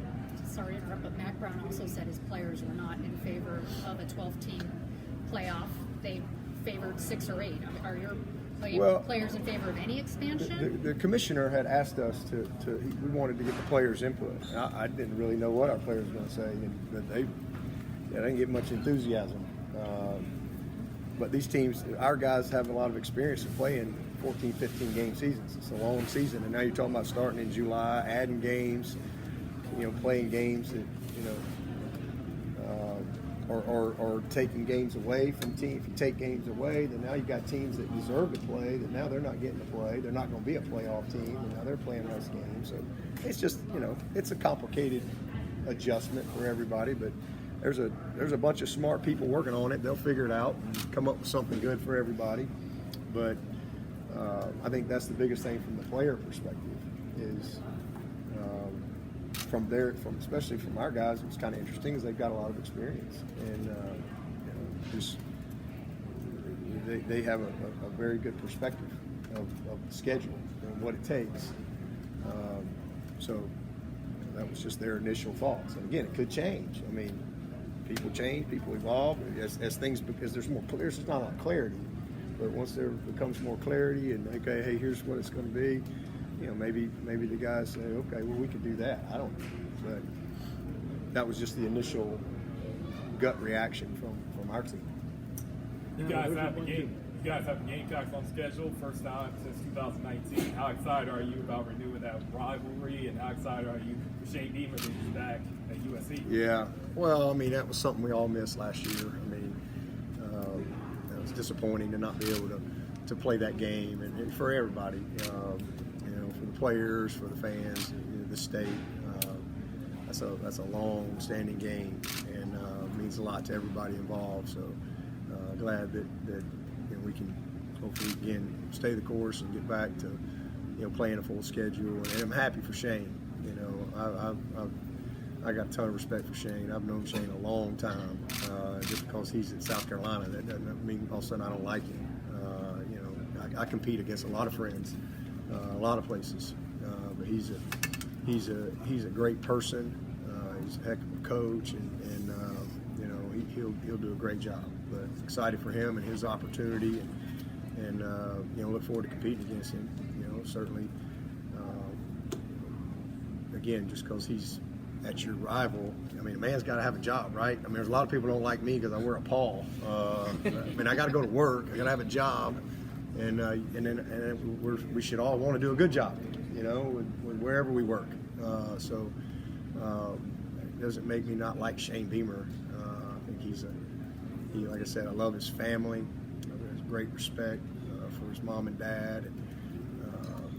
E: to interrupt, but Mac Brown also said his players were not in favor of a 12-team playoff. They favored 6 or 8. Are your players in favor of any expansion?
B: The commissioner had asked us we wanted to get the players' input. I didn't really know what our players were going to say, but they didn't get much enthusiasm. But these teams, our guys have a lot of experience in playing 14, 15 game seasons. It's a long season, and now you're talking about starting in July, adding games, you know, playing games that, you know, or taking games away from teams. If you take games away, then now you've got teams that deserve to play that now they're not getting to play. They're not going to be a playoff team, and now they're playing less games. So it's just, you know, it's a complicated adjustment for everybody, but there's a bunch of smart people working on it. They'll figure it out and come up with something good for everybody. But I think that's the biggest thing from the player perspective is especially from our guys. What's kind of interesting is they've got a lot of experience, and you know, they have a very good perspective of the schedule and what it takes. So that was just their initial thoughts. And again, it could change. I mean, people change, people evolve as things, because there's not a lot of clarity. But once there becomes more clarity and okay, hey, here's what it's going to be, you know, maybe the guys say, okay, well, we could do that. I don't know. But that was just the initial gut reaction from our team.
H: You guys have the Gamecocks on schedule, first time since 2019. How excited are you about renewing that rivalry, and how excited are you for Shane Beamer to be back at USC?
B: Yeah, well, I mean, that was something we all missed last year. I mean, it was disappointing to not be able to play that game, and for everybody, you know, for the players, for the fans, you know, the state. That's a long-standing game, and means a lot to everybody involved. So glad that you know, we can hopefully again stay the course and get back to, you know, playing a full schedule. And I'm happy for Shane. You know, I got a ton of respect for Shane. I've known Shane a long time. Just because he's in South Carolina, that doesn't mean all of a sudden I don't like him. You know, I compete against a lot of friends, a lot of places, but he's a great person. He's a heck of a coach, and you know, he'll do a great job. But excited for him and his opportunity, and you know, look forward to competing against him. You know, certainly. Again, just because he's at your rival, I mean, a man's got to have a job, right? I mean, there's a lot of people don't like me because I wear a Paul. I mean, I got to go to work. I got to have a job, and we should all want to do a good job, you know, with wherever we work. So it doesn't make me not like Shane Beamer. I think he, like I said, I love his family. I have great respect for his mom and dad, and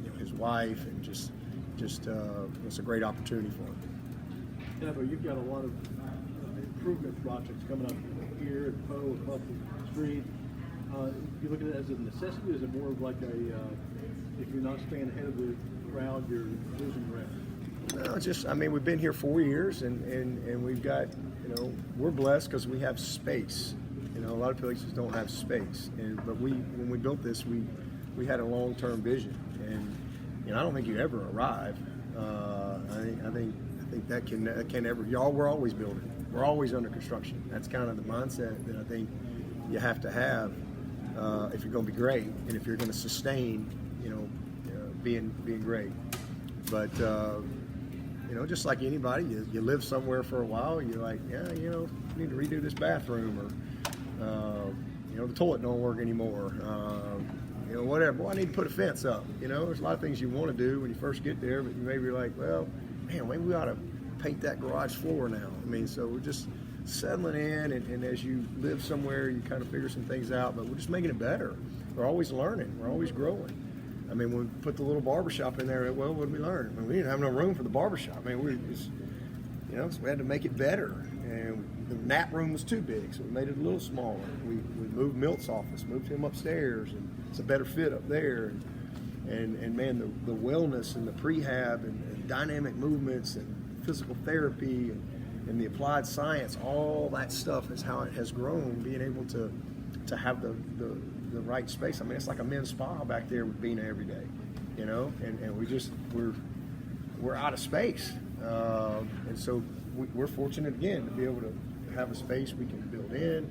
B: you know, his wife, and just it's a great opportunity for him.
L: Yeah, but you've got a lot of improvement projects coming up here at Poe, across the street. You look at it as a necessity, or is it more of like if you're not staying ahead of the crowd, you're losing ground?
B: No, just, I mean, we've been here 4 years, and we've got, you know, we're blessed because we have space. You know, a lot of places don't have space, but when we built this, we had a long-term vision, and you know, I don't think you ever arrive. I think that can ever. We're always building. We're always under construction. That's kind of the mindset that I think you have to have if you're going to be great, and if you're going to sustain, you know, being great. But you know, just like anybody, you live somewhere for a while. You're like, yeah, you know, you need to redo this bathroom, or you know, the toilet don't work anymore. You know, whatever. Well, I need to put a fence up. You know, there's a lot of things you want to do when you first get there, but maybe you're like, well, man, maybe we ought to paint that garage floor now. I mean, so we're just settling in, and as you live somewhere, you kind of figure some things out, but we're just making it better. We're always learning. We're always growing. I mean, when we put the little barbershop in there, well, what did we learn? I mean, we didn't have no room for the barbershop. I mean, we just, so we had to make it better. And the nap room was too big, so we made it a little smaller. We moved Milt's office, moved him upstairs, and it's a better fit up there. And man, the wellness and the prehab and dynamic movements and physical therapy and the applied science, all that stuff is how it has grown, being able to have the right space. I mean, it's like a men's spa back there with Bina every day, and we're out of space. And so we're fortunate again to be able to have a space we can build in,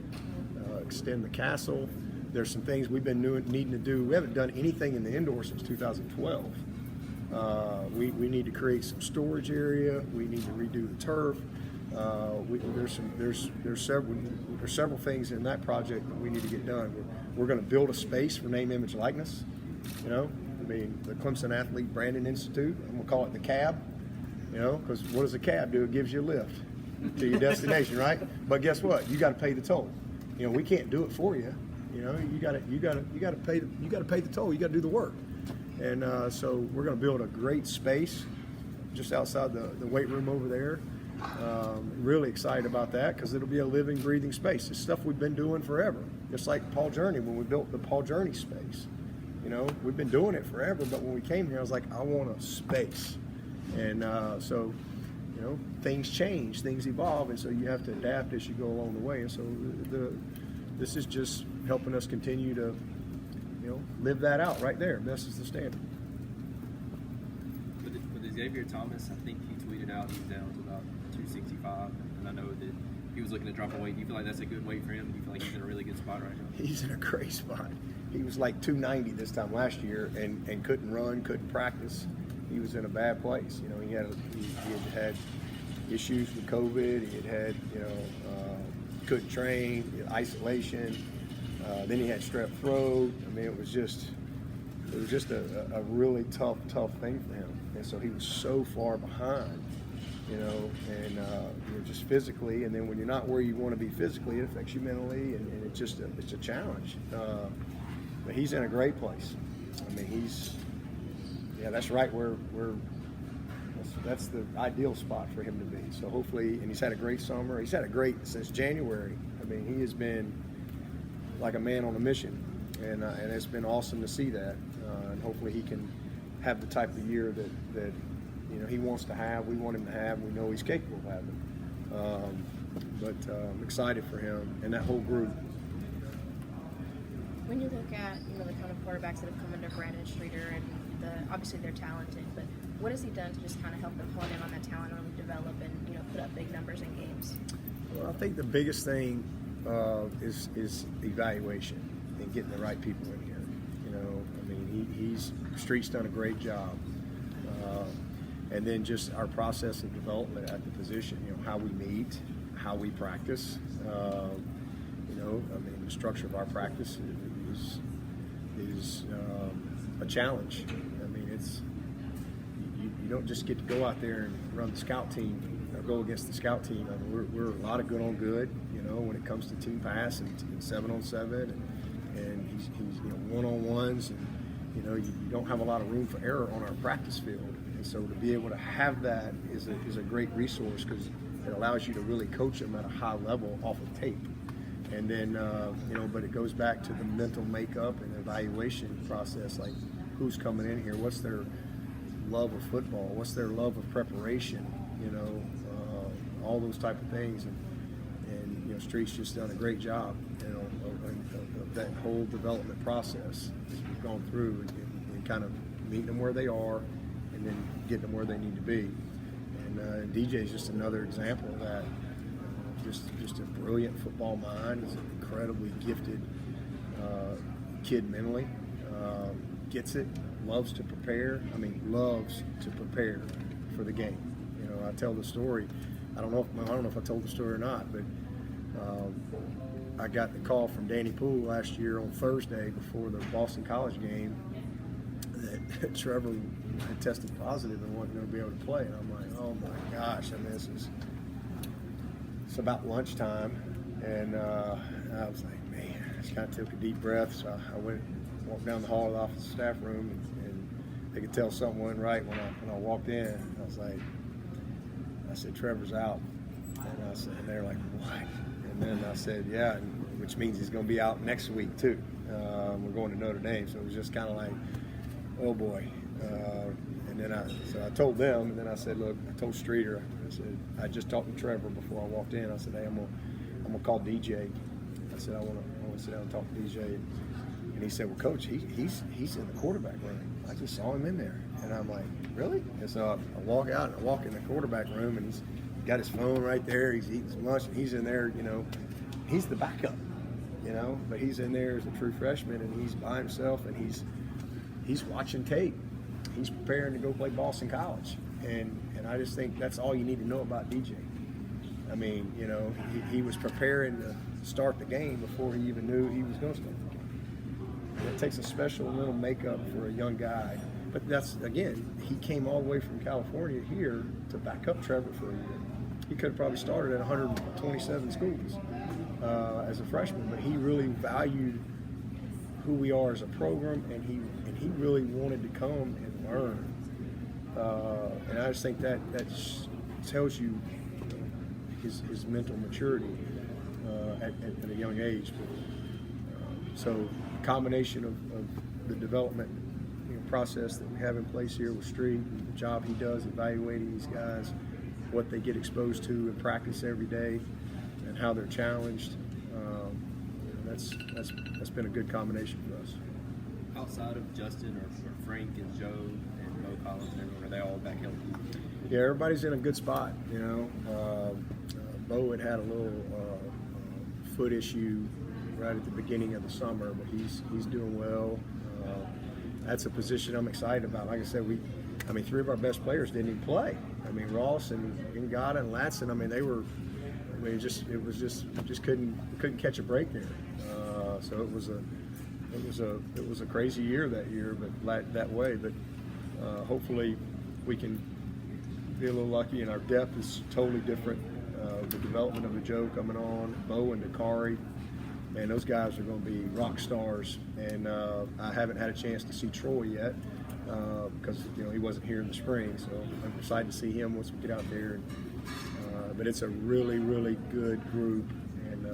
B: extend the castle. There's some things we've been needing to do. We haven't done anything in the indoor since 2012. We need to create some storage area. We need to redo the turf. There's several things in that project that we need to get done. We're going to build a space for name, image, likeness. The Clemson Athlete Branding Institute. I'm going to call it the CAB. Because what does a cab do? It gives you a lift to your destination, right? But guess what? You got to pay the toll. We can't do it for you. You got to pay the toll. You got to do the work. And so we're going to build a great space just outside the weight room over there. Really excited about that because it'll be a living, breathing space. It's stuff we've been doing forever. Just like Paul Journey when we built the Paul Journey space. We've been doing it forever, but when we came here, I was like, I want a space. And so things change, things evolve, and so you have to adapt as you go along the way. And so this is just helping us continue to, live that out right there. This is the standard.
K: With Xavier Thomas, I think he tweeted out he's down to about 265, and I know that he was looking to drop a weight. Do you feel like that's a good weight for him? Do you feel like he's in a really good spot right now?
B: He's in a great spot. He was like 290 this time last year and couldn't run, couldn't practice. He was in a bad place. He had issues with COVID. He had couldn't train, isolation. Then he had strep throat. I mean, it was just a really tough thing for him. And so he was so far behind, and just physically. And then when you're not where you want to be physically, it affects you mentally, and it's a challenge. But he's in a great place. I mean, that's right where that's the ideal spot for him to be. So hopefully, and he's had a great summer. He's had a great since January. I mean, he has been like a man on a mission, and it's been awesome to see that. And hopefully, he can have the type of year that he wants to have. We want him to have. We know he's capable of having. But I'm excited for him and that whole group.
M: When you look at the kind of quarterbacks that have come under Brandon Streeter, and obviously they're talented, but what has he done to just kind of help them hone in on that talent and really develop and put up big numbers in games?
B: Well, I think the biggest thing is evaluation and getting the right people in here. I mean, Street's done a great job, and then just our process of development at the position. How we meet, how we practice. I mean, the structure of our practice is a challenge. I mean, it's you don't just get to go out there and run the scout team or go against the scout team. I mean, we're a lot of good on good, when it comes to team pass and 7-on-7 and he's one-on-ones, and you don't have a lot of room for error on our practice field. And so to be able to have that is a great resource because it allows you to really coach them at a high level off of tape. And then, but it goes back to the mental makeup and evaluation process, like who's coming in here, what's their love of football, what's their love of preparation, all those type of things. And Street's just done a great job, of that whole development process as we've gone through and kind of meeting them where they are and then getting them where they need to be. And DJ's just another example of that. Just a brilliant football mind. He's an incredibly gifted kid mentally. Gets it. Loves to prepare. I mean, loves to prepare for the game. I tell the story. I don't know if I told the story or not, but I got the call from Danny Poole last year on Thursday before the Boston College game that Trevor had tested positive and wasn't going to be able to play. And I'm like, oh my gosh! I mean, it's about lunchtime, and I was like, man, I just kind of took a deep breath. So I walked down the hall of the office staff room, and could tell something wasn't right when I walked in. I said, Trevor's out. And they're like, what? And then I said, yeah, which means he's going to be out next week too. We're going to Notre Dame, so it was just kind of like, oh boy. And then I told them, and then I said, look, I told Streeter, I said, I just talked to Trevor before I walked in. I said, hey, I'm gonna call DJ. I said, I want to sit down and talk to DJ. And he said, well, Coach, he's in the quarterback room. I just saw him in there. And I'm like, really? And so I walk out and I walk in the quarterback room, and he's got his phone right there. He's eating some lunch, and he's in there, he's the backup, but he's in there as a true freshman, and he's by himself, and he's watching tape. He's preparing to go play Boston College. And I just think that's all you need to know about DJ. I mean, he was preparing to start the game before he even knew he was going to start the game. And it takes a special little makeup for a young guy. But that's, again, he came all the way from California here to back up Trevor for a year. He could have probably started at 127 schools as a freshman, but he really valued who we are as a program, and he really wanted to come and learn. And I just think that tells you his mental maturity at a young age. But, so combination of the development process that we have in place here with Street, and the job he does evaluating these guys, what they get exposed to in practice every day, and how they're challenged. That's been a good combination for us.
K: Outside of Justin or Frank and Joe and Mo Collins and everyone, are they all back healthy?
B: Yeah, everybody's in a good spot. Bo had a little foot issue right at the beginning of the summer, but he's doing well. That's a position I'm excited about. Like I said, three of our best players didn't even play. Ross and Ngata and Latson. We just couldn't catch a break there. So it was a crazy year that year, but that way. But hopefully we can be a little lucky, and our depth is totally different. The development of the Joe coming on, Bo and Dakari, man, those guys are going to be rock stars. And I haven't had a chance to see Troy yet because he wasn't here in the spring. So I'm excited to see him once we get out there. But it's a really, really good group, and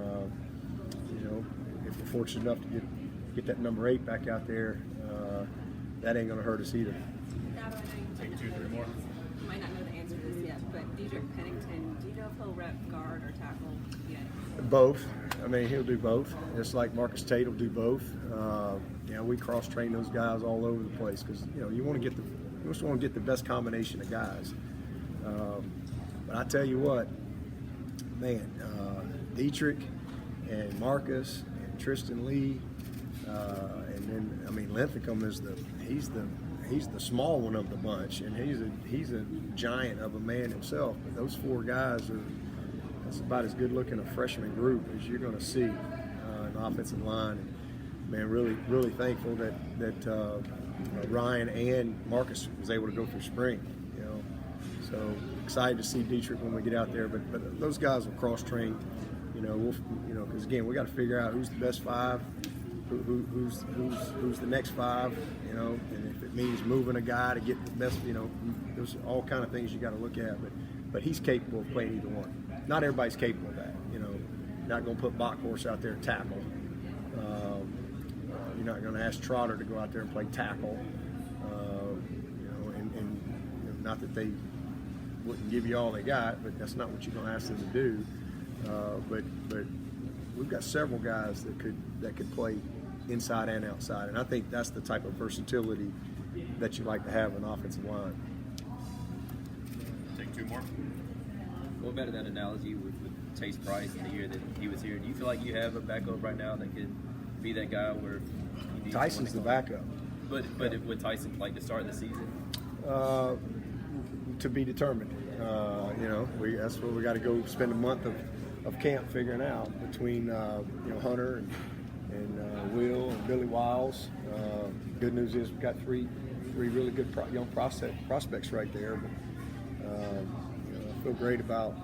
B: if we're fortunate enough to get that number 8 back out there, that ain't going to hurt us either.
A: Take 2, 3 more.
N: You might not know the answer to this yet, but Dedrick Pennington, do you know if he'll rep guard or tackle yet?
B: Both. He'll do both. Just like Marcus Tate will do both. We cross-train those guys all over the place because you just want to get the best combination of guys. But I tell you what, man, Dietrich and Marcus and Tristan Lee, and then Linthicum is he's the small one of the bunch, and he's a giant of a man himself. But those 4 guys that's about as good looking a freshman group as you're going to see in the offensive line. And, man, really, really thankful that Ryan and Marcus was able to go through spring. So excited to see Dietrich when we get out there, but those guys will cross-train, because again, we got to figure out who's the best 5, who's the next 5, and if it means moving a guy to get the best, there's all kind of things you got to look at, but he's capable of playing either one. Not everybody's capable of that, Not going to put Bockhorse out there and tackle. You're not going to ask Trotter to go out there and play tackle, and not that they wouldn't give you all they got, but that's not what you're going to ask them to do. But we've got several guys that could play inside and outside, and I think that's the type of versatility that you like to have in offensive line.
A: Take 2 more.
K: What about that analogy with Chase Price in the year that he was here? Do you feel like you have a backup right now that could be that guy where he needs
B: Tyson's the backup?
K: But would Tyson like to start the season?
B: To be determined. That's where we got to go spend a month of camp figuring out between Hunter and Will and Billy Wiles. Good news is we've got three really good young prospects right there. But I feel great about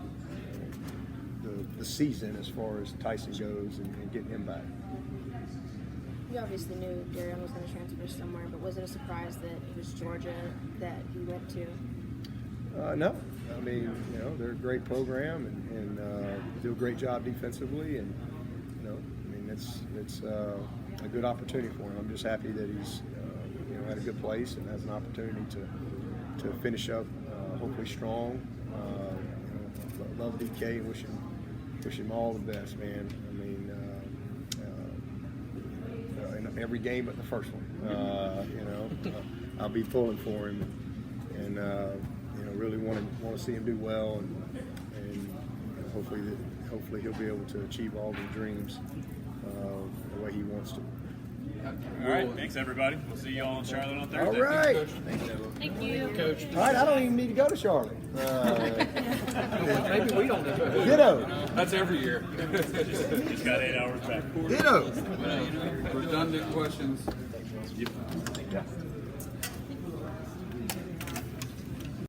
B: the season as far as Tyson goes and getting him back.
M: You obviously knew Darian was going to transfer somewhere, but was it a surprise that it was Georgia that he went to?
B: No, I mean, you know, they're a great program and do a great job defensively, and you know, I mean, it's a good opportunity for him. I'm just happy that he's you know, at a good place and has an opportunity to finish up hopefully strong. You know, love DK and wish him all the best, man. I mean, in every game but the first one, you know, I'll be pulling for him, and you know, really want to see him do well, and you know, hopefully he'll be able to achieve all the dreams the way he wants to.
A: All right, thanks everybody. We'll see y'all in Charlotte on Thursday.
B: All right.
F: Thank you.
D: Coach.
B: All right, I don't even need to go to Charlotte.
D: Maybe we don't do it.
B: Ditto.
D: That's every year.
A: Just got 8 hours back.
B: Ditto.
D: Redundant questions.
A: Yep.